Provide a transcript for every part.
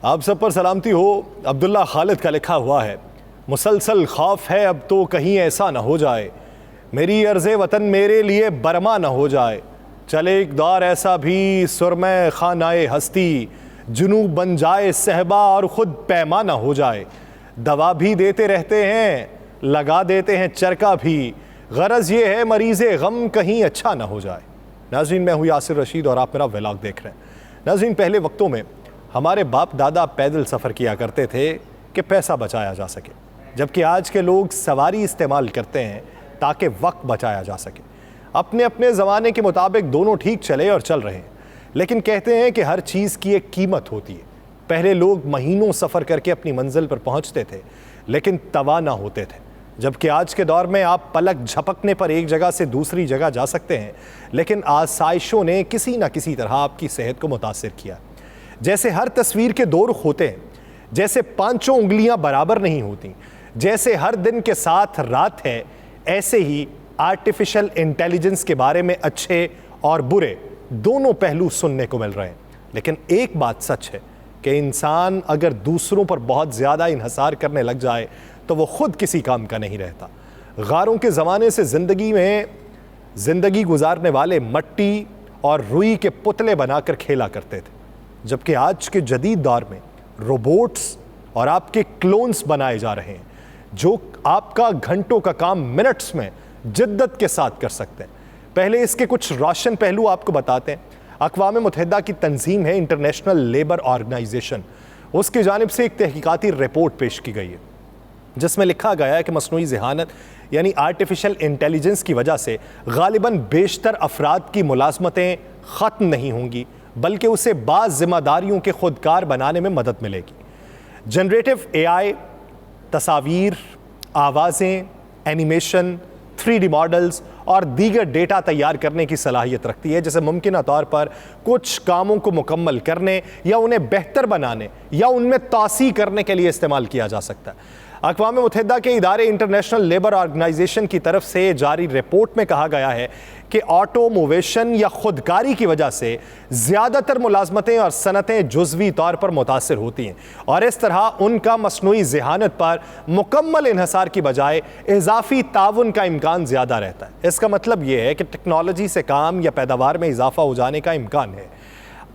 आप सब पर सलामती हो। अब्दुल्ला खालिद का लिखा हुआ है, मुसलसल खौफ है अब तो कहीं ऐसा ना हो जाए, मेरी अर्ज़े वतन मेरे लिए बरमा ना हो जाए, चले एक दौर ऐसा भी सुरमे खानाए हस्ती, जुनूब बन जाए सहबा और ख़ुद पैमा ना हो जाए, दवा भी देते रहते हैं लगा देते हैं चरका भी, गरज ये है मरीज़े गम कहीं अच्छा ना हो जाए। नाज़रीन, मैं हूँ यासिर रशीद और आप मेरा व्लॉग देख रहे हैं। नाज़रीन, पहले वक्तों में हमारे बाप दादा पैदल सफ़र किया करते थे कि पैसा बचाया जा सके, जबकि आज के लोग सवारी इस्तेमाल करते हैं ताकि वक्त बचाया जा सके। अपने अपने ज़माने के मुताबिक दोनों ठीक चले और चल रहे हैं, लेकिन कहते हैं कि हर चीज़ की एक कीमत होती है। पहले लोग महीनों सफ़र करके अपनी मंजिल पर पहुंचते थे लेकिन तवाना होते थे, जबकि आज के दौर में आप पलक झपकने पर एक जगह से दूसरी जगह जा सकते हैं, लेकिन आसाइशों ने किसी न किसी तरह आपकी सेहत को मुतासिर किया। जैसे हर तस्वीर के दो रुख होते हैं, जैसे पांचों उंगलियां बराबर नहीं होती, जैसे हर दिन के साथ रात है, ऐसे ही आर्टिफिशियल इंटेलिजेंस के बारे में अच्छे और बुरे दोनों पहलू सुनने को मिल रहे हैं। लेकिन एक बात सच है कि इंसान अगर दूसरों पर बहुत ज़्यादा इन्हसार करने लग जाए तो वो खुद किसी काम का नहीं रहता। गारों के ज़माने से ज़िंदगी गुजारने वाले मट्टी और रुई के पुतले बनाकर खेला करते थे, जबकि आज के जदीद दौर में रोबोट्स और आपके क्लोन्स बनाए जा रहे हैं जो आपका घंटों का काम मिनट्स में जिद्दत के साथ कर सकते हैं। पहले इसके कुछ रोशन पहलू आपको बताते हैं। अक़वाम मुत्तहिदा की तंजीम है इंटरनेशनल लेबर ऑर्गेनाइजेशन, उसकी जानिब से एक तहकीकाती रिपोर्ट पेश की गई है जिसमें लिखा गया है कि मसनूई ज़हानत यानी आर्टिफिशियल इंटेलिजेंस की वजह से गालिबन बेशतर अफराद की मुलाजमतें ख़त्म नहीं होंगी, बल्कि उसे बाज़ ज़िम्मेदारियों के खुदकार बनाने में मदद मिलेगी। जनरेटिव AI तस्वीर, आवाज़ें, एनिमेशन, 3D मॉडल्स और दीगर डेटा तैयार करने की सलाहियत रखती है, जिसे मुमकिन तौर पर कुछ कामों को मुकम्मल करने या उन्हें बेहतर बनाने या उनमें तोसी करने के लिए इस्तेमाल किया जा सकता है। अक़वाम मुत्तहिदा के इदारे इंटरनेशनल लेबर ऑर्गेनाइजेशन की तरफ से जारी रिपोर्ट में कहा गया है कि ऑटोमोवेशन या खुदकारी की वजह से ज़्यादातर मुलाजमतें और सनतें जुज़वी तौर पर मुतासिर होती हैं और इस तरह उनका मसनूई ज़हानत पर मुकम्मल इन्हसार की बजाय इजाफी ताउन का इम्कान ज़्यादा रहता है। इसका मतलब यह है कि टेक्नोलॉजी से काम या पैदावार में इजाफा हो जाने का इम्कान है।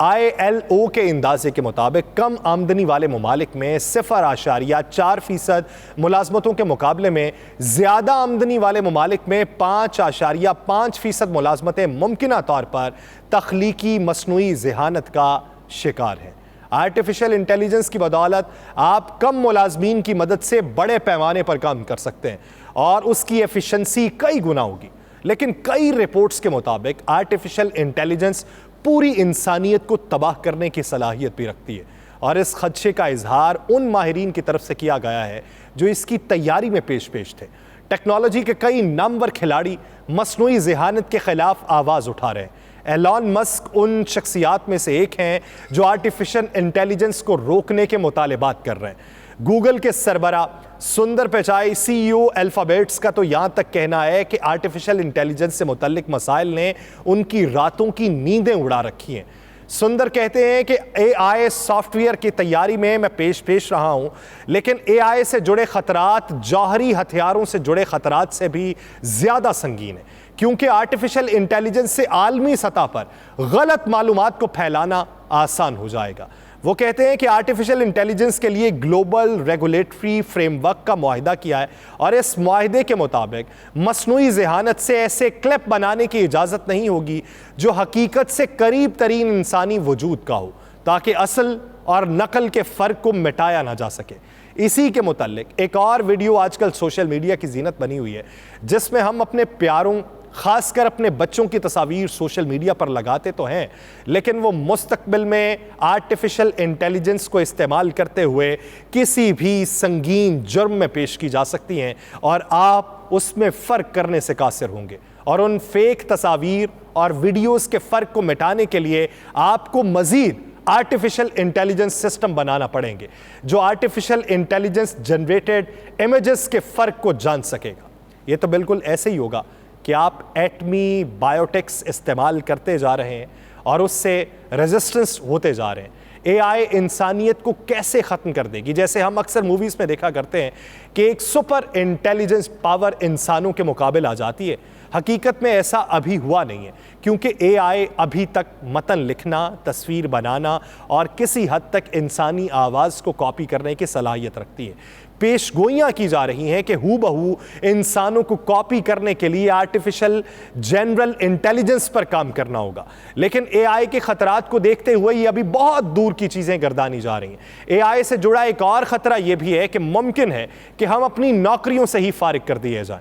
ILO के अंदाजे के मुताबिक कम आमदनी वाले ममालिक में 0.4% मुलाजमतों के मुकाबले में ज़्यादा आमदनी वाले ममालिक में 5.5% मुलाजमतें मुमकिना तौर पर तख्लीकी मसनूई ज़हानत का शिकार हैं। आर्टिफिशियल इंटेलिजेंस की बदौलत आप कम मुलाजमीन की मदद से बड़े पैमाने पर काम कर सकते हैं और उसकी एफिशिएंसी कई गुना होगी, लेकिन कई रिपोर्ट्स के मुताबिक आर्टिफिशियल इंटेलिजेंस पूरी इंसानियत को तबाह करने की सलाहियत भी रखती है और इस खदशे का इजहार उन माहिरीन की तरफ से किया गया है जो इसकी तैयारी में पेश थे। टेक्नोलॉजी के कई नामवर खिलाड़ी मसनूई ज़हानत के खिलाफ आवाज़ उठा रहे हैं। एलॉन मस्क उन शख्सियात में से एक हैं जो आर्टिफिशियल इंटेलिजेंस को रोकने के मुतालिबात कर रहे हैं। गूगल के सरबरा सुंदर पिचाई CEO अल्फ़ाबेट्स का तो यहाँ तक कहना है कि आर्टिफिशियल इंटेलिजेंस से मुतल्लिक मसाइल ने उनकी रातों की नींदें उड़ा रखी हैं। सुंदर कहते हैं कि AI सॉफ्टवेयर की तैयारी में मैं पेश रहा हूँ, लेकिन AI से जुड़े ख़तरात जौहरी हथियारों से जुड़े ख़तरात से भी ज़्यादा संगीन है, क्योंकि आर्टिफिशियल इंटेलिजेंस से आलमी सतह पर गलत मालूमात को फैलाना आसान हो जाएगा। वो कहते हैं कि आर्टिफिशियल इंटेलिजेंस के लिए ग्लोबल रेगुलेटरी फ्रेमवर्क का मुआहिदा किया है और इस मुआहिदे के मुताबिक मसनूई ज़हानत से ऐसे क्लिप बनाने की इजाज़त नहीं होगी जो हकीकत से करीब तरीन इंसानी वजूद का हो, ताकि असल और नकल के फ़र्क को मिटाया ना जा सके। इसी के मुताल्लिक एक और वीडियो आजकल सोशल मीडिया की जीनत बनी हुई है, जिसमें हम अपने प्यारों, खासकर अपने बच्चों की तस्वीर सोशल मीडिया पर लगाते तो हैं, लेकिन वो मुस्तकबिल में आर्टिफिशियल इंटेलिजेंस को इस्तेमाल करते हुए किसी भी संगीन जुर्म में पेश की जा सकती हैं और आप उसमें फ़र्क करने से कासिर होंगे। और उन फेक तस्वीर और वीडियोस के फ़र्क को मिटाने के लिए आपको मज़ीद आर्टिफिशियल इंटेलिजेंस सिस्टम बनाना पड़ेंगे जो आर्टिफिशियल इंटेलिजेंस जनरेटेड इमेजेस के फ़र्क को जान सकेगा। ये तो बिल्कुल ऐसे ही होगा कि आप एटमी बायोटिक्स इस्तेमाल करते जा रहे हैं और उससे रेजिस्टेंस होते जा रहे हैं। एआई इंसानियत को कैसे ख़त्म कर देगी। जैसे हम अक्सर मूवीज़ में देखा करते हैं कि एक सुपर इंटेलिजेंस पावर इंसानों के मुकाबले आ जाती है। हकीकत में ऐसा अभी हुआ नहीं है, क्योंकि एआई अभी तक मतन लिखना, तस्वीर बनाना और किसी हद तक इंसानी आवाज़ को कॉपी करने की सलाहियत रखती है। पेशगोइयाँ की जा रही हैं कि हूबहू इंसानों को कॉपी करने के लिए आर्टिफिशियल जनरल इंटेलिजेंस पर काम करना होगा, लेकिन एआई के खतरात को देखते हुए ये अभी बहुत दूर की चीज़ें गर्दानी जा रही हैं। एआई से जुड़ा एक और ख़तरा यह भी है कि मुमकिन है कि हम अपनी नौकरियों से ही फारिग कर दिए जाएं।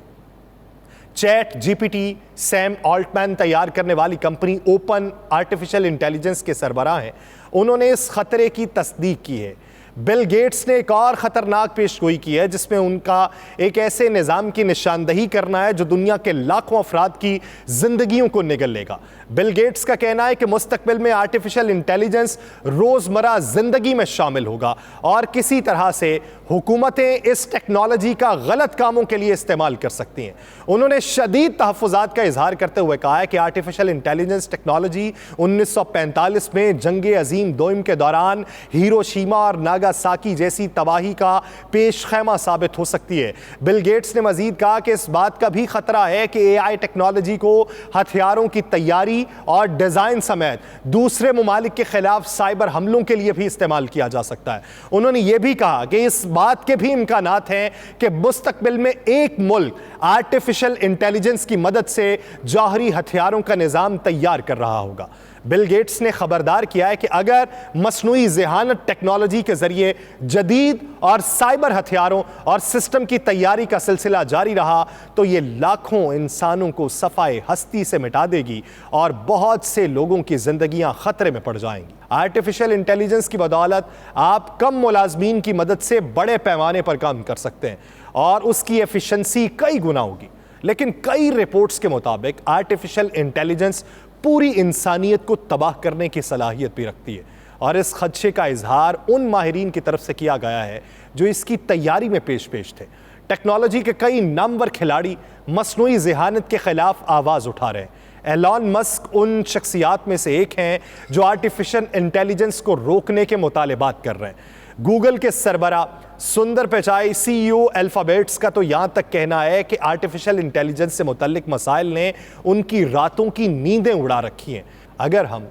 चैट जीपीटी सैम ऑल्टमैन तैयार करने वाली कंपनी ओपन आर्टिफिशियल इंटेलिजेंस के सरबराह हैं, उन्होंने इस खतरे की तस्दीक की है। बिल गेट्स ने एक और ख़तरनाक पेशगोई की है, जिसमें उनका एक ऐसे निज़ाम की निशानदही करना है जो दुनिया के लाखों अफराद की ज़िंदगियों को निगल लेगा। बिल गेट्स का कहना है कि मुस्तकबिल में आर्टिफिशियल इंटेलिजेंस रोज़मर्रा ज़िंदगी में शामिल होगा और किसी तरह से हुकूमतें इस टेक्नोलॉजी का गलत कामों के लिए इस्तेमाल कर सकती हैं। उन्होंने शदीद तहफ़्फ़ुज़ात का इजहार करते हुए कहा है कि आर्टिफिशियल इंटेलिजेंस टेक्नोलॉजी 1945 में जंग अजीम दोइम के दौरान हिरोशिमा और नागासाकी जैसी तबाही का पेश खैमा साबित हो सकती है। बिल गेट्स ने मजीद कहा कि इस बात का भी खतरा है कि एआई टेक्नोलॉजी को हथियारों की तैयारी और डिजाइन समेत दूसरे मुमालिक के खिलाफ साइबर हमलों के लिए भी इस्तेमाल किया जा सकता है। उन्होंने यह भी कहा कि इस बात के भी इम्कानात हैं कि मुस्तकबिल में एक मुल्क आर्टिफिशियल इंटेलिजेंस की मदद से जौहरी हथियारों का निज़ाम तैयार कर रहा होगा। बिल गेट्स ने खबरदार किया है कि अगर मसनूई ज़हानत टेक्नोलॉजी के जरिए जदीद और साइबर हथियारों और सिस्टम की तैयारी का सिलसिला जारी रहा तो ये लाखों इंसानों को सफ़ाए हस्ती से मिटा देगी और बहुत से लोगों की जिंदगियां खतरे में पड़ जाएंगी। आर्टिफिशियल इंटेलिजेंस की बदौलत आप कम मुलाजमीन की मदद से बड़े पैमाने पर काम कर सकते हैं और उसकी एफिशिएंसी कई गुना होगी, लेकिन कई रिपोर्ट्स के मुताबिक आर्टिफिशियल इंटेलिजेंस पूरी इंसानियत को तबाह करने की सलाहियत भी रखती है और इस खदशे का इजहार उन माहिरीन की तरफ से किया गया है जो इसकी तैयारी में पेश थे। टेक्नोलॉजी के कई नामवर खिलाड़ी मसनूई ज़हानत के खिलाफ आवाज़ उठा रहे हैं। एलॉन मस्क उन शख्सियात में से एक हैं जो आर्टिफिशियल इंटेलिजेंस को रोकने के मुतालबात कर रहे हैं। गूगल के सरबरा सुंदर पिचाई CEO अल्फ़ाबेट्स का तो यहाँ तक कहना है कि आर्टिफिशियल इंटेलिजेंस से मुतल्लिक मसाइल ने उनकी रातों की नींदें उड़ा रखी हैं। अगर हम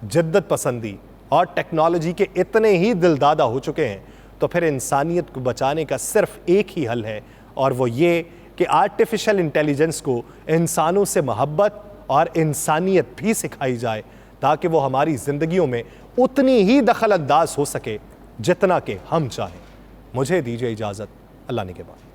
जिद्दत पसंदी और टेक्नोलॉजी के इतने ही दिलदादा हो चुके हैं तो फिर इंसानियत को बचाने का सिर्फ एक ही हल है, और वो ये कि आर्टिफिशियल इंटेलिजेंस को इंसानों से मोहब्बत और इंसानियत भी सिखाई जाए ताकि वो हमारी ज़िंदगियों में उतनी ही दखल अंदाज हो सके जितना कि हम चाहें। मुझे दीजिए इजाज़त, अल्लाह ने के बाद।